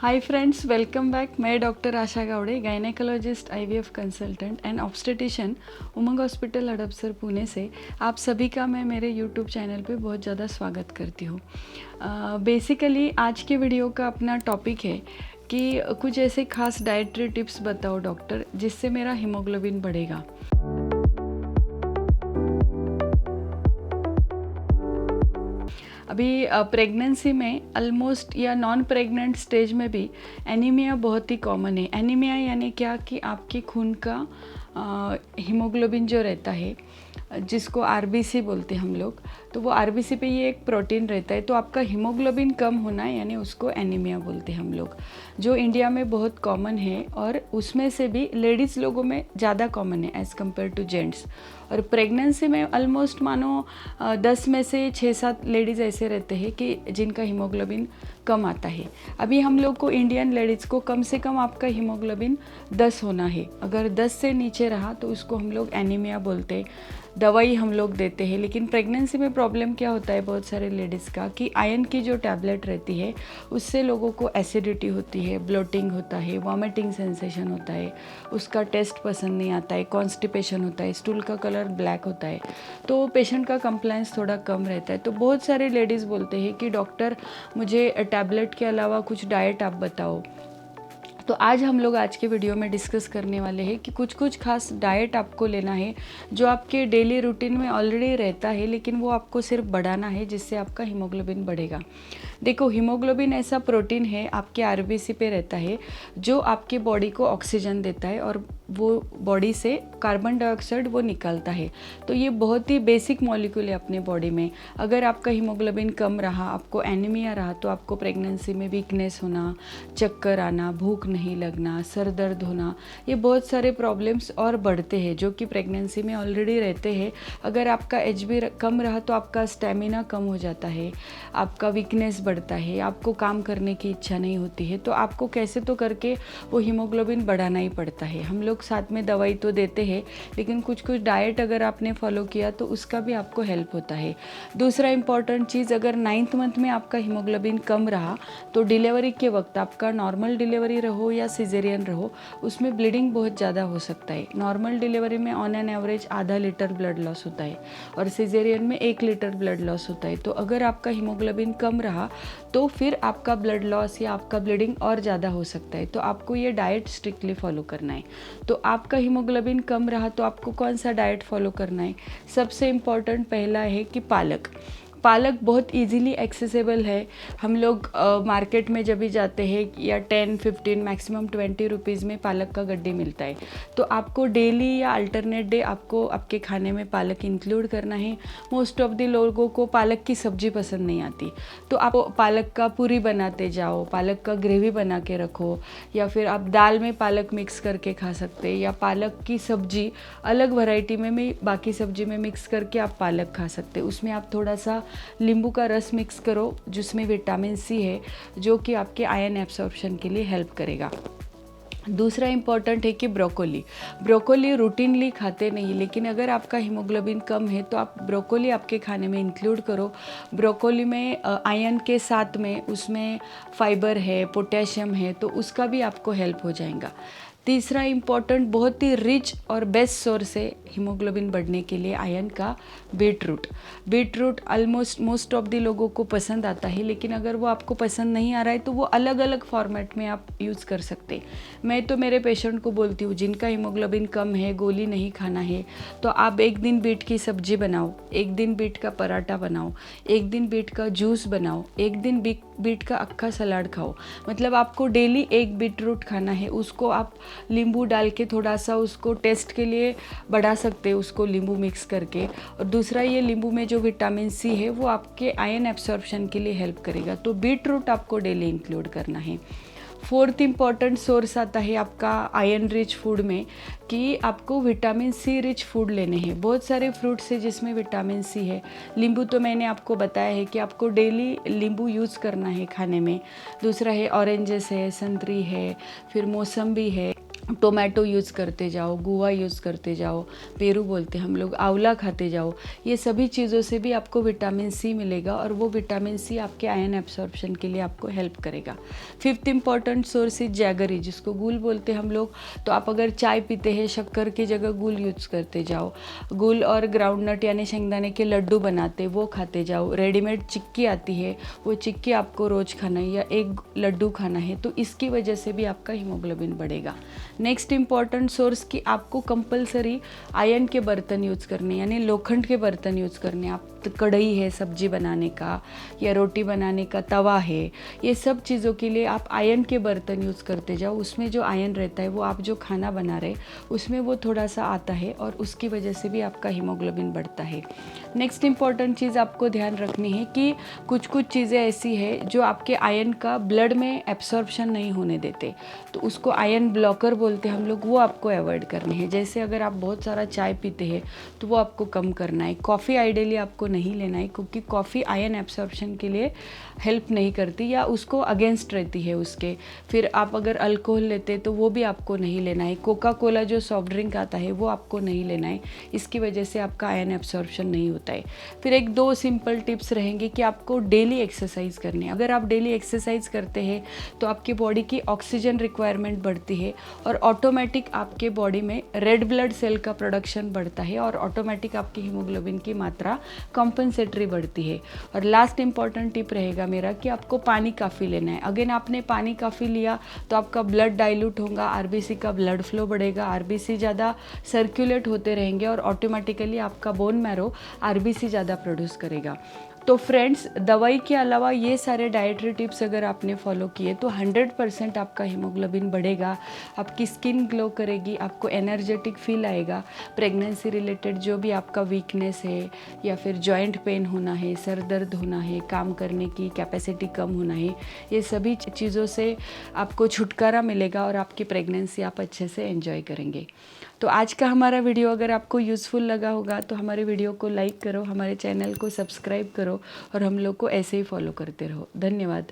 हाय friends, welcome back. मैं doctor Asha Gawade, gynaecologist, IVF consultant and obstetrician, Umang hospital Hadapsar Pune से आप सभी का मैं मेरे यूट्यूब चैनल पे बहुत ज़्यादा स्वागत करती हूँ। बेसिकली आज के वीडियो का अपना टॉपिक है कि कुछ ऐसे खास डाइटरी टिप्स बताओ डॉक्टर जिससे मेरा हीमोग्लोबिन बढ़ेगा। अभी प्रेगनेंसी में ऑलमोस्ट या नॉन प्रेग्नेंट स्टेज में भी एनीमिया बहुत ही कॉमन है। एनीमिया यानी क्या कि आपके खून का हीमोग्लोबिन जो रहता है, जिसको आरबीसी बोलते हैं हम लोग, तो वो आरबीसी पे ये एक प्रोटीन रहता है, तो आपका हीमोग्लोबिन कम होना है यानी उसको एनीमिया बोलते हैं हम लोग, जो इंडिया में बहुत कॉमन है और उसमें से भी लेडीज़ लोगों में ज़्यादा कॉमन है एज़ कम्पेयर टू जेंट्स। और प्रेगनेंसी में ऑलमोस्ट मानो 10 में से 6-7 लेडीज़ ऐसे रहते हैं कि जिनका हीमोग्लोबिन कम आता है। अभी हम लोग को इंडियन लेडीज़ को कम से कम आपका हीमोग्लोबिन 10 होना है। अगर 10 से नीचे रहा तो उसको हम लोग एनीमिया बोलते हैं, दवाई हम लोग देते हैं। लेकिन प्रेगनेंसी में प्रॉब्लम क्या होता है बहुत सारे लेडीज़ का कि आयरन की जो टैबलेट रहती है उससे लोगों को एसिडिटी होती है, ब्लोटिंग होता है, वॉमिटिंग सेंसेशन होता है, उसका टेस्ट पसंद नहीं आता है, कॉन्स्टिपेशन होता है, स्टूल का कलर ब्लैक होता है, तो पेशेंट का कंप्लायंस थोड़ा कम रहता है। तो बहुत सारे लेडीज़ बोलते हैं कि डॉक्टर मुझे टैबलेट के अलावा कुछ डाइट आप बताओ। तो आज हम लोग आज के वीडियो में डिस्कस करने वाले हैं कि कुछ कुछ खास डाइट आपको लेना है जो आपके डेली रूटीन में ऑलरेडी रहता है, लेकिन वो आपको सिर्फ बढ़ाना है जिससे आपका हीमोग्लोबिन बढ़ेगा। देखो, हीमोग्लोबिन ऐसा प्रोटीन है आपके आरबीसी पे रहता है जो आपके बॉडी को ऑक्सीजन देता है और वो बॉडी से कार्बन डाइऑक्साइड वो निकालता है। तो ये बहुत ही बेसिक मॉलिक्यूल है अपने बॉडी में। अगर आपका हीमोग्लोबिन कम रहा, आपको एनीमिया रहा, तो आपको प्रेगनेंसी में वीकनेस होना, चक्कर आना, भूख नहीं लगना, सर दर्द होना, ये बहुत सारे प्रॉब्लम्स और बढ़ते हैं जो कि प्रेगनेंसी में ऑलरेडी रहते हैं। अगर आपका एचबी कम रहा तो आपका स्टेमिना कम हो जाता है, आपका वीकनेस बढ़ता है, आपको काम करने की इच्छा नहीं होती है। तो आपको कैसे तो करके वो हीमोग्लोबिन बढ़ाना ही पड़ता है। हम लोग साथ में दवाई तो देते हैं, लेकिन कुछ कुछ डाइट अगर आपने फॉलो किया तो उसका भी आपको हेल्प होता है। दूसरा इंपॉर्टेंट चीज़, अगर 9th मंथ में आपका हीमोग्लोबिन कम रहा तो डिलीवरी के वक्त, आपका नॉर्मल डिलीवरी रहो या सिजेरियन रहो, उसमें ब्लीडिंग बहुत ज़्यादा हो सकता है। नॉर्मल डिलीवरी में ऑन एन एवरेज आधा लीटर ब्लड लॉस होता है और सिजेरियन में 1 लीटर ब्लड लॉस होता है। तो अगर आपका हीमोग्लोबिन कम रहा तो फिर आपका ब्लड लॉस या आपका ब्लीडिंग और ज़्यादा हो सकता है। तो आपको ये डाइट स्ट्रिक्टली फॉलो करना है। तो आपका हीमोग्लोबिन कम रहा तो आपको कौन सा डाइट फॉलो करना है? सबसे इम्पॉर्टेंट पहला है कि पालक बहुत इजीली एक्सेसिबल है। हम लोग मार्केट में जब भी जाते हैं या 10-15 मैक्सिमम 20 रुपीज़ में पालक का गड्ढे मिलता है। तो आपको डेली या अल्टरनेट डे आपको आपके खाने में पालक इंक्लूड करना है। मोस्ट ऑफ द लोगों को पालक की सब्ज़ी पसंद नहीं आती, तो आप पालक का पूरी बनाते जाओ, पालक का ग्रेवी बना के रखो, या फिर आप दाल में पालक मिक्स करके खा सकते हैं, या पालक की सब्ज़ी अलग वैरायटी में बाकी सब्ज़ी में मिक्स करके आप पालक खा सकते हैं। उसमें आप थोड़ा सा नींबू का रस मिक्स करो जिसमें विटामिन सी है जो कि आपके आयरन एब्सॉर्प्शन के लिए हेल्प करेगा। दूसरा इम्पॉर्टेंट है कि ब्रोकोली रूटीनली खाते नहीं, लेकिन अगर आपका हीमोग्लोबिन कम है तो आप ब्रोकोली आपके खाने में इंक्लूड करो। ब्रोकोली में आयरन के साथ में उसमें फाइबर है, पोटेशियम है, तो उसका भी आपको हेल्प हो जाएगा। तीसरा इम्पॉर्टेंट, बहुत ही रिच और बेस्ट सोर्स है हीमोग्लोबिन बढ़ने के लिए आयरन का, beetroot almost most of the लोगों को पसंद आता है, लेकिन अगर वो आपको पसंद नहीं आ रहा है तो वो अलग अलग फॉर्मेट में आप यूज़ कर सकते। मैं तो मेरे पेशेंट को बोलती हूँ जिनका हीमोग्लोबिन कम है, गोली नहीं खाना है, तो आप एक दिन बीट की सब्जी बनाओ, एक दिन बीट का पराठा बनाओ, एक दिन बीट का जूस बनाओ, एक दिन बीट का अक्खा सलाद खाओ। मतलब आपको डेली एक बीटरूट खाना है, उसको आप नींबू डाल के थोड़ा सा उसको टेस्ट के लिए बढ़ा सकते हैं, उसको नींबू मिक्स करके। और दूसरा, ये नींबू में जो विटामिन सी है वो आपके आयरन एब्सॉर्प्शन के लिए हेल्प करेगा। तो बीटरूट आपको डेली इंक्लूड करना है। फोर्थ इम्पॉर्टेंट सोर्स आता है आपका आयरन रिच फूड में, कि आपको विटामिन सी रिच फूड लेने हैं। बहुत सारे फ्रूट्स है जिसमें विटामिन सी है। नींबू तो मैंने आपको बताया है कि आपको डेली नींबू यूज़ करना है खाने में। दूसरा है ऑरेंजेस है, संतरी है, फिर मौसम्बी है, टोमेटो यूज़ करते जाओ, गुआ यूज़ करते जाओ, पेरू बोलते हैं हम लोग, आंवला खाते जाओ। ये सभी चीज़ों से भी आपको विटामिन सी मिलेगा और वो विटामिन सी आपके आयन एब्सॉर्प्शन के लिए आपको हेल्प करेगा। Fifth important source is jaggery, जिसको गुल बोलते हैं हम लोग। तो आप अगर चाय पीते हैं, शक्कर की जगह गुल यूज़ करते जाओ। गुल और ग्राउंडनट यानी शेंगदाने के लड्डू बनाते, वो खाते जाओ। रेडीमेड चिक्की आती है, वो चिक्की आपको रोज़ खाना है या एक लड्डू खाना है, तो इसकी वजह से भी आपका हीमोग्लोबिन बढ़ेगा। नेक्स्ट इंपॉर्टेंट सोर्स कि आपको कंपलसरी आयरन के बर्तन यूज़ करने, यानी लोखंड के बर्तन यूज़ करने। आप कढ़ाई है सब्जी बनाने का या रोटी बनाने का तवा है, ये सब चीज़ों के लिए आप आयरन के बर्तन यूज़ करते जाओ। उसमें जो आयरन रहता है वो आप जो खाना बना रहे उसमें वो थोड़ा सा आता है और उसकी वजह से भी आपका हीमोग्लोबिन बढ़ता है। नेक्स्ट इंपॉर्टेंट चीज़ आपको ध्यान रखनी है कि कुछ कुछ चीज़ें ऐसी है जो आपके आयरन का ब्लड में एब्सॉर्प्शन नहीं होने देते, तो उसको आयरन ब्लॉकर बोलते हैं हम लोग, वो आपको अवॉइड करने हैं। जैसे अगर आप बहुत सारा चाय पीते हैं तो वो आपको कम करना है। कॉफ़ी आइडियली आपको नहीं लेना है, क्योंकि कॉफ़ी आयरन एब्सॉर्प्शन के लिए हेल्प नहीं करती या उसको अगेंस्ट रहती है उसके। फिर आप अगर अल्कोहल लेते तो वो भी आपको नहीं लेना है। कोका कोला जो सॉफ्ट ड्रिंक आता है वो आपको नहीं लेना है, इसकी वजह से आपका आयरन एब्सॉर्प्शन नहीं होता है। फिर एक दो सिंपल टिप्स रहेंगे कि आपको डेली एक्सरसाइज करनी है। अगर आप डेली एक्सरसाइज करते हैं तो आपकी बॉडी की ऑक्सीजन रिक्वायरमेंट बढ़ती है और ऑटोमेटिक आपके बॉडी में रेड ब्लड सेल का प्रोडक्शन बढ़ता है और ऑटोमेटिक आपकी हीमोग्लोबिन की मात्रा कंपनसेटरी बढ़ती है। और लास्ट इंपॉर्टेंट टिप रहेगा मेरा कि आपको पानी काफ़ी लेना है। अगेन आपने पानी काफ़ी लिया तो आपका ब्लड डाइल्यूट होगा, आरबीसी का ब्लड फ्लो बढ़ेगा, आरबीसी ज़्यादा सर्कुलेट होते रहेंगे और ऑटोमेटिकली आपका बोन मैरो आरबीसी ज़्यादा प्रोड्यूस करेगा। तो फ्रेंड्स, दवाई के अलावा ये सारे डाइटरी टिप्स अगर आपने फॉलो किए तो 100% आपका हीमोग्लोबिन बढ़ेगा, आपकी स्किन ग्लो करेगी, आपको एनर्जेटिक फील आएगा। प्रेगनेंसी रिलेटेड जो भी आपका वीकनेस है या फिर जॉइंट पेन होना है, सर दर्द होना है, काम करने की कैपेसिटी कम होना है, ये सभी चीज़ों से आपको छुटकारा मिलेगा और आपकी प्रेगनेंसी आप अच्छे से एंजॉय करेंगे। तो आज का हमारा वीडियो अगर आपको यूज़फुल लगा होगा तो हमारे वीडियो को लाइक करो, हमारे चैनल को सब्सक्राइब करो और हम लोग को ऐसे ही फॉलो करते रहो। धन्यवाद।